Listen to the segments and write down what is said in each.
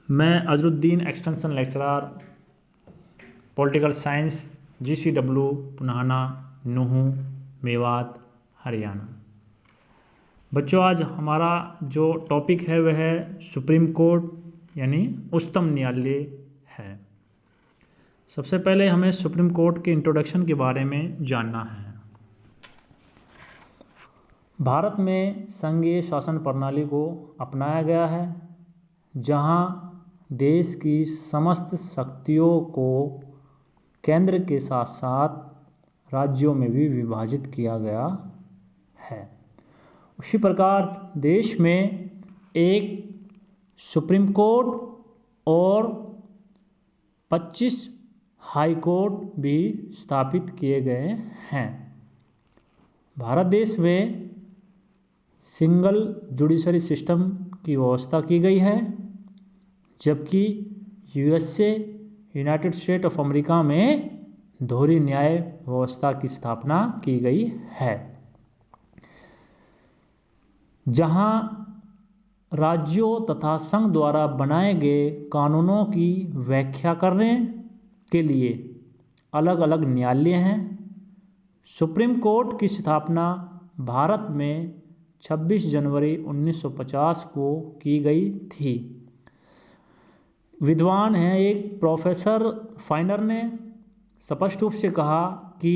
मैं Azharuddin extension lecturer political science GCW Punahana Nuh Mewat Haryana. बच्चों, आज हमारा जो टॉपिक है वह है सुप्रीम कोर्ट यानी उच्चतम न्यायालय है। सबसे पहले हमें सुप्रीम कोर्ट के इंट्रोडक्शन के बारे में जानना है। भारत में संघीय शासन प्रणाली को अपनाया गया है, जहां देश की समस्त शक्तियों को केंद्र के साथ साथ राज्यों में भी विभाजित किया गया है। उसी प्रकार देश में एक सुप्रीम कोर्ट और 25 हाई कोर्ट भी स्थापित किए गए हैं। भारत देश में सिंगल जुडिशरी सिस्टम की व्यवस्था की गई है, जबकि USA United state of America में दोहरी न्याय व्यवस्था की स्थापना की गई है, जहां राज्यों तथा संघ द्वारा बनाए गए कानूनों की व्याख्या करने के लिए अलग अलग न्यायालय हैं। सुप्रीम कोर्ट की स्थापना भारत में 26 जनवरी 1950 को की गई थी। विद्वान हैं एक प्रोफेसर फाइनर ने स्पष्ट रूप से कहा कि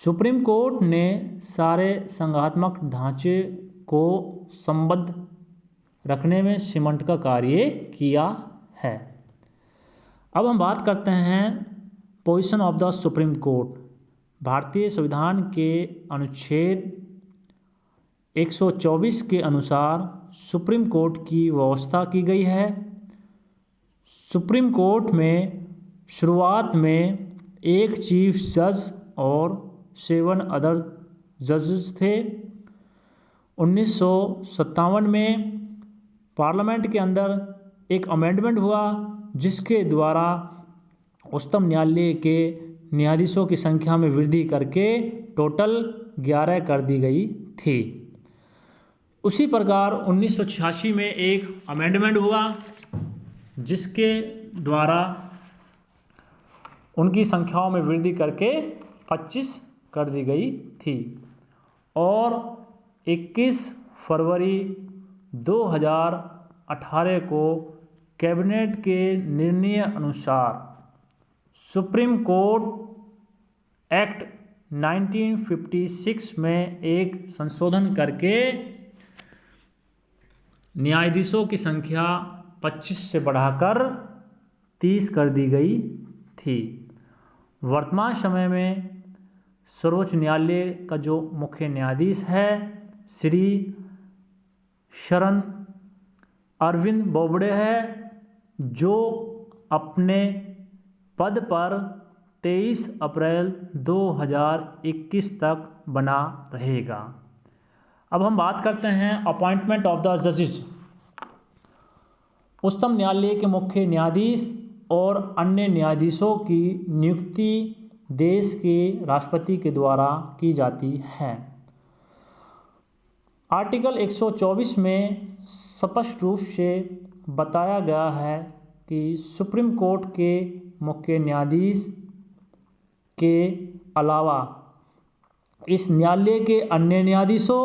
सुप्रीम कोर्ट ने सारे संघात्मक ढांचे को संबद्ध रखने में सीमेंट का कार्य किया है। अब हम बात करते हैं position of the Supreme court. भारतीय संविधान के अनुच्छेद 124 के अनुसार सुप्रीम कोर्ट की व्यवस्था की गई है। सुप्रीम कोर्ट में शुरुआत में एक चीफ जज और 7 अदर जजेस थे। 1957 में पार्लियामेंट के अंदर एक अमेंडमेंट हुआ, जिसके द्वारा उच्चतम न्यायालय के न्यायाधीशों की संख्या में वृद्धि करके टोटल 11 कर दी गई थी। उसी प्रकार 1986 में एक अमेंडमेंट हुआ, जिसके द्वारा उनकी संख्याओं में वृद्धि करके 25 कर दी गई थी। और 21 फरवरी 2018 को कैबिनेट के निर्णय अनुसार सुप्रीम कोर्ट एक्ट 1956 में एक संशोधन करके न्यायाधीशों की संख्या 25 से बढ़ाकर 30 कर दी गई थी। वर्तमान समय में सर्वोच्च न्यायालय का जो मुख्य न्यायाधीश है श्री शरण अरविंद बोबड़े है, जो अपने पद पर 23 अप्रैल 2021 तक बना रहेगा। अब हम बात करते हैं अपॉइंटमेंट ऑफ द जजेस। उच्चतम न्यायालय के मुख्य न्यायाधीश और अन्य न्यायाधीशों की नियुक्ति देश के राष्ट्रपति के द्वारा की जाती है। आर्टिकल 124 में स्पष्ट रूप से बताया गया है कि सुप्रीम कोर्ट के मुख्य न्यायाधीश के अलावा इस न्यायालय के अन्य न्यायाधीशों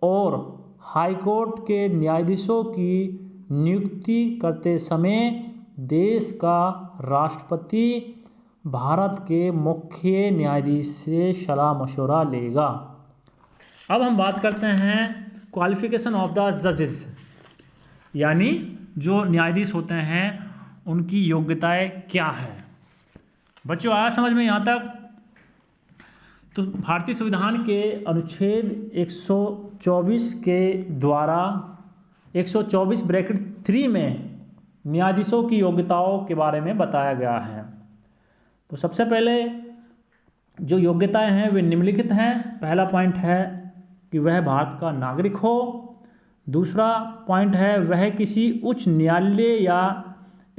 और हाई कोर्ट के न्यायाधीशों की नियुक्ति करते समय देश का राष्ट्रपति भारत के मुख्य न्यायाधीश से सलाह मशवरा लेगा। अब हम बात करते हैं क्वालिफिकेशन ऑफ द जजेस, यानी जो न्यायाधीश होते हैं उनकी योग्यताएं क्या है। बच्चों, आया समझ में यहाँ तक? तो भारतीय संविधान के अनुच्छेद 124 के द्वारा 124(3) में न्यायाधीशों की योग्यताओं के बारे में बताया गया है। तो सबसे पहले जो योग्यताएं हैं वे निम्नलिखित हैं। पहला पॉइंट है कि वह भारत का नागरिक हो। दूसरा पॉइंट है वह किसी उच्च न्यायालय या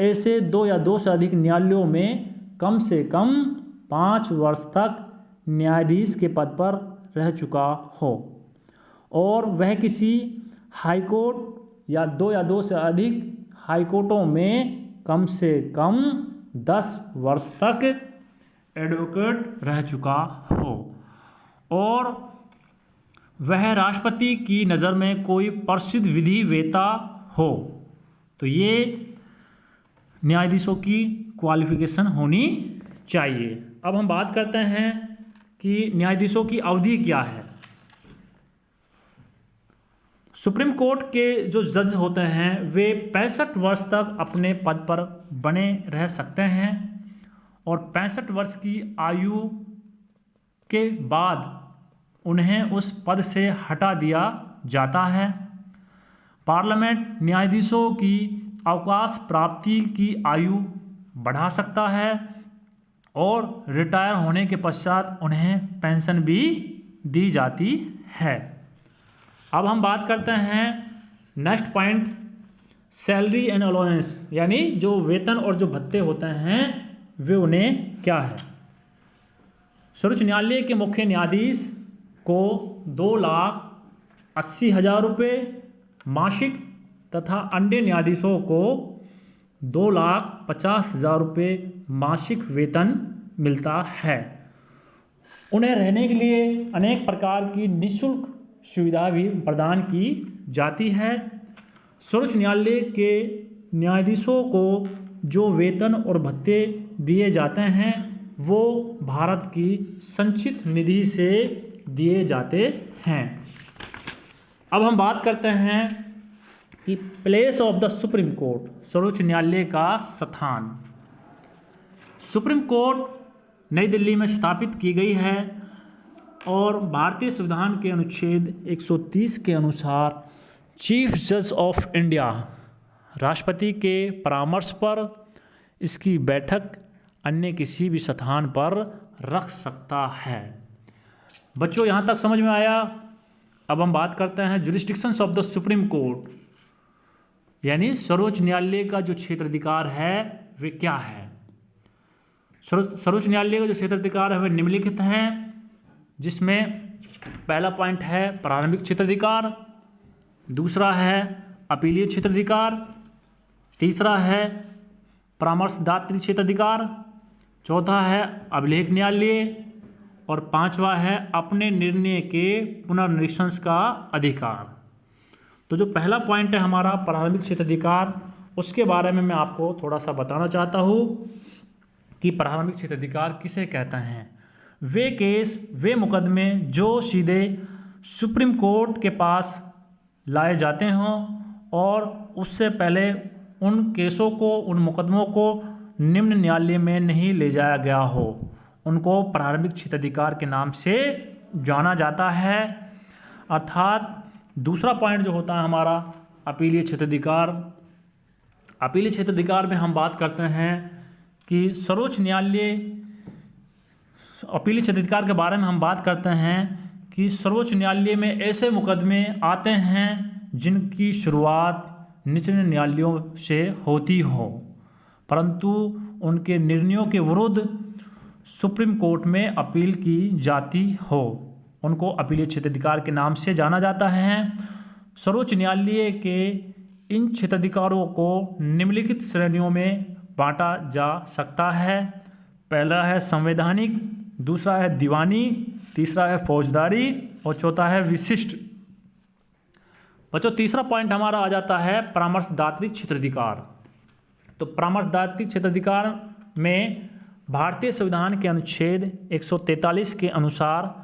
ऐसे 2 या 2 से अधिक न्यायालयों में कम से कम 5 वर्ष तक न्यायाधीश के पद पर रह चुका हो, और वह किसी हाई कोर्ट या 2 से अधिक हाईकोर्टों में कम से कम 10 वर्ष तक एडवोकेट रह चुका हो और वह राष्ट्रपति की नज़र में कोई प्रसिद्ध विधि वेत्ता हो। तो ये न्यायाधीशों की क्वालिफिकेशन होनी चाहिए। अब हम बात करते हैं कि न्यायाधीशों की अवधि क्या है। सुप्रीम कोर्ट के जो जज होते हैं वे 65 वर्ष तक अपने पद पर बने रह सकते हैं और 65 वर्ष की आयु के बाद उन्हें उस पद से हटा दिया जाता है। पार्लियामेंट न्यायाधीशों की अवकाश प्राप्ति की आयु बढ़ा सकता है और रिटायर होने के पश्चात उन्हें पेंशन भी दी जाती है। अब हम बात करते हैं next point, salary and allowance, यानी जो वेतन और जो भत्ते होते हैं वे उन्हें क्या है। सर्वोच्च न्यायालय के मुख्य न्यायाधीश को 2,80,000 रुपये मासिक तथा अन्य न्यायाधीशों को 2,50,000 रुपये मासिक वेतन मिलता है। उन्हें रहने के लिए अनेक प्रकार की निःशुल्क सुविधा भी प्रदान की जाती है। सर्वोच्च न्यायालय के न्यायाधीशों को जो वेतन और भत्ते दिए जाते हैं वो भारत की संचित निधि से दिए जाते हैं। अब हम बात करते हैं कि place of the Supreme court, सर्वोच्च न्यायालय का स्थान। सुप्रीम कोर्ट नई दिल्ली में स्थापित की गई है और भारतीय संविधान के अनुच्छेद 130 के अनुसार चीफ जज ऑफ इंडिया राष्ट्रपति के परामर्श पर इसकी बैठक अन्य किसी भी स्थान पर रख सकता है। बच्चों यहाँ तक समझ में आया। अब हम बात करते हैं jurisdictions of the Supreme Court, यानी सर्वोच्च न्यायालय का जो क्षेत्राधिकार है वे क्या है। सर्वोच्च न्यायालय का जो क्षेत्राधिकार है वे निम्नलिखित हैं, जिसमें पहला पॉइंट है प्रारंभिक क्षेत्राधिकार, दूसरा है अपीलीय क्षेत्राधिकार, तीसरा है परामर्शदात्री क्षेत्राधिकार, चौथा है अभिलेख न्यायालय और पांचवा है अपने निर्णय के पुनर्निरीक्षण का अधिकार। तो जो पहला पॉइंट है हमारा प्रारंभिक क्षेत्राधिकार, उसके बारे में मैं आपको थोड़ा सा बताना चाहता हूँ कि प्रारंभिक क्षेत्राधिकार किसे कहते हैं। वे केस, वे मुकदमे जो सीधे सुप्रीम कोर्ट के पास लाए जाते हों और उससे पहले उन केसों को, उन मुकदमों को निम्न न्यायालय में नहीं ले जाया गया हो, उनको प्रारंभिक क्षेत्राधिकार के नाम से जाना जाता है। अर्थात दूसरा पॉइंट जो होता है हमारा अपीलीय क्षेत्राधिकार। अपीलीय क्षेत्राधिकार में हम बात करते हैं कि सर्वोच्च न्यायालय, अपीलीय क्षेत्राधिकार के बारे में हम बात करते हैं कि सर्वोच्च न्यायालय में ऐसे मुकदमे आते हैं जिनकी शुरुआत निचले न्यायालयों से होती हो, परंतु उनके निर्णयों के विरुद्ध सुप्रीम कोर्ट में अपील की जाती हो, उनको अपीलीय क्षेत्राधिकार के नाम से जाना जाता है। सर्वोच्च न्यायालय के इन क्षेत्राधिकारों को निम्नलिखित श्रेणियों में बांटा जा सकता है। पहला है संवैधानिक, दूसरा है दीवानी, तीसरा है फौजदारी और चौथा है विशिष्ट। बच्चों तीसरा पॉइंट हमारा आ जाता है परामर्शदात्री क्षेत्राधिकार। तो परामर्शदात्री क्षेत्राधिकार में भारतीय संविधान के अनुच्छेद 143 के अनुसार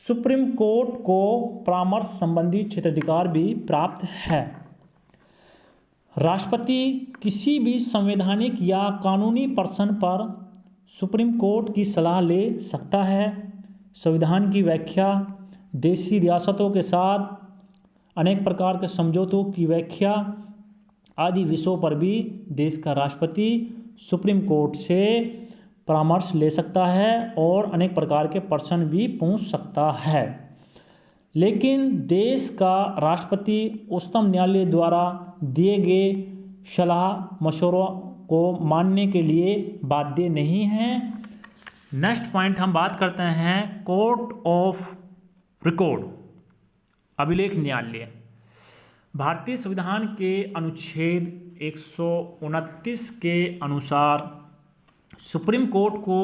सुप्रीम कोर्ट को परामर्श संबंधी क्षेत्राधिकार भी प्राप्त है। राष्ट्रपति किसी भी संवैधानिक या कानूनी प्रश्न पर सुप्रीम कोर्ट की सलाह ले सकता है। संविधान की व्याख्या, देशी रियासतों के साथ अनेक प्रकार के समझौतों की व्याख्या आदि विषयों पर भी देश का राष्ट्रपति सुप्रीम कोर्ट से परामर्श ले सकता है और अनेक प्रकार के प्रश्न भी पूछ सकता है। लेकिन देश का राष्ट्रपति उच्चतम न्यायालय द्वारा दिए गए सलाह मशवरों को मानने के लिए बाध्य नहीं है। नेक्स्ट पॉइंट हम बात करते हैं कोर्ट ऑफ रिकॉर्ड, अभिलेख न्यायालय। भारतीय संविधान के अनुच्छेद 129 के अनुसार सुप्रीम कोर्ट को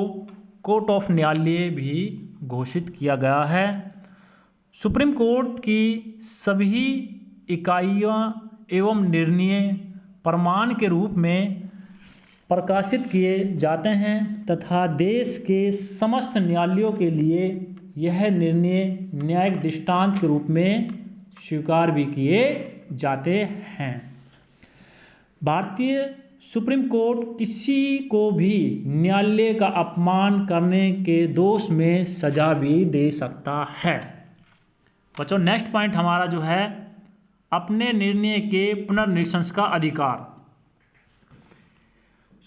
कोर्ट ऑफ न्यायालय भी घोषित किया गया है। सुप्रीम कोर्ट की सभी इकाइयाँ एवं निर्णय प्रमाण के रूप में प्रकाशित किए जाते हैं तथा देश के समस्त न्यायालयों के लिए यह निर्णय न्यायिक दृष्टांत के रूप में स्वीकार भी किए जाते हैं। भारतीय सुप्रीम कोर्ट किसी को भी न्यायालय का अपमान करने के दोष में सजा भी दे सकता है। बच्चों, नेक्स्ट पॉइंट हमारा जो है अपने निर्णय के पुनर्निरीक्षण का अधिकार।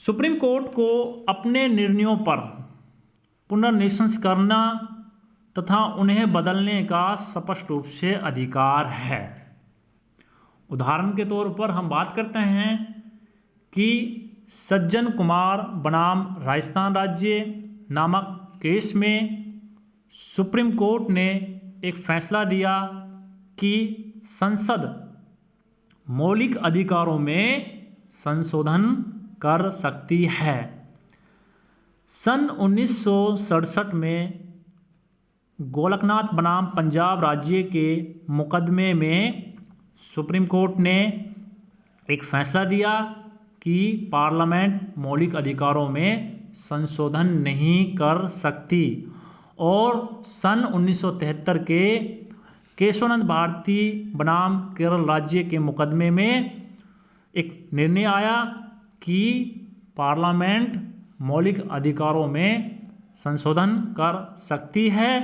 सुप्रीम कोर्ट को अपने निर्णयों पर पुनर्निरीक्षण करना तथा उन्हें बदलने का स्पष्ट रूप से अधिकार है। उदाहरण के तौर पर हम बात करते हैं कि सज्जन कुमार बनाम राजस्थान राज्य नामक केस में सुप्रीम कोर्ट ने एक फैसला दिया कि संसद मौलिक अधिकारों में संशोधन कर सकती है। सन 1967 में गोलकनाथ बनाम पंजाब राज्य के मुकदमे में सुप्रीम कोर्ट ने एक फैसला दिया कि पार्लियामेंट मौलिक अधिकारों में संशोधन नहीं कर सकती और सन 1973 के केशवानंद भारती बनाम केरल राज्य के मुकदमे में एक निर्णय आया कि पार्लियामेंट मौलिक अधिकारों में संशोधन कर सकती है,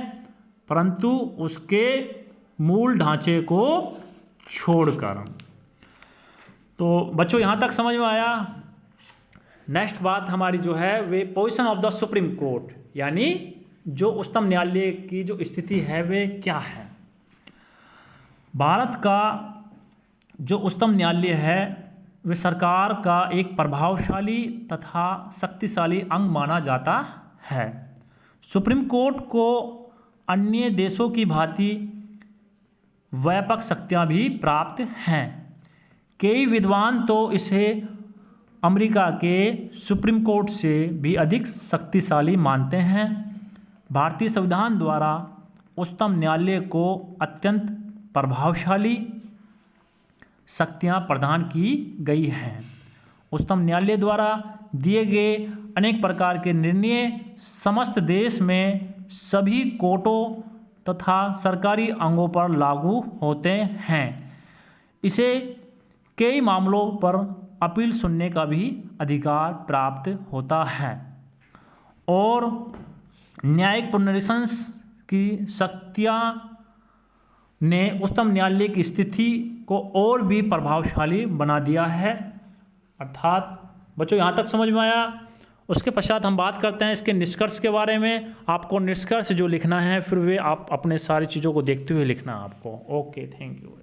परंतु उसके मूल ढांचे को छोड़कर। तो बच्चों, यहाँ तक समझ में आया। नेक्स्ट बात हमारी जो है वे position of the Supreme Court, यानी जो उच्चतम न्यायालय की जो स्थिति है वे क्या है। भारत का जो उच्चतम न्यायालय है वे सरकार का एक प्रभावशाली तथा शक्तिशाली अंग माना जाता है। सुप्रीम कोर्ट को अन्य देशों की भांति व्यापक शक्तियां भी प्राप्त हैं। कई विद्वान तो इसे अमेरिका के सुप्रीम कोर्ट से भी अधिक शक्तिशाली मानते हैं। भारतीय संविधान द्वारा उच्चतम न्यायालय को अत्यंत प्रभावशाली शक्तियां प्रदान की गई हैं। उच्चतम न्यायालय द्वारा दिए गए अनेक प्रकार के निर्णय समस्त देश में सभी कोर्टों तथा सरकारी अंगों पर लागू होते हैं। इसे कई मामलों पर अपील सुनने का भी अधिकार प्राप्त होता है और न्यायिक पुनरीक्षण की शक्तियाँ ने उच्चतम न्यायालय की स्थिति को और भी प्रभावशाली बना दिया है। अर्थात बच्चों, यहाँ तक समझ में आया। उसके पश्चात हम बात करते हैं इसके निष्कर्ष के बारे में। आपको निष्कर्ष जो लिखना है फिर वे आप अपने सारी चीज़ों को देखते हुए लिखना है आपको। Okay, thank you.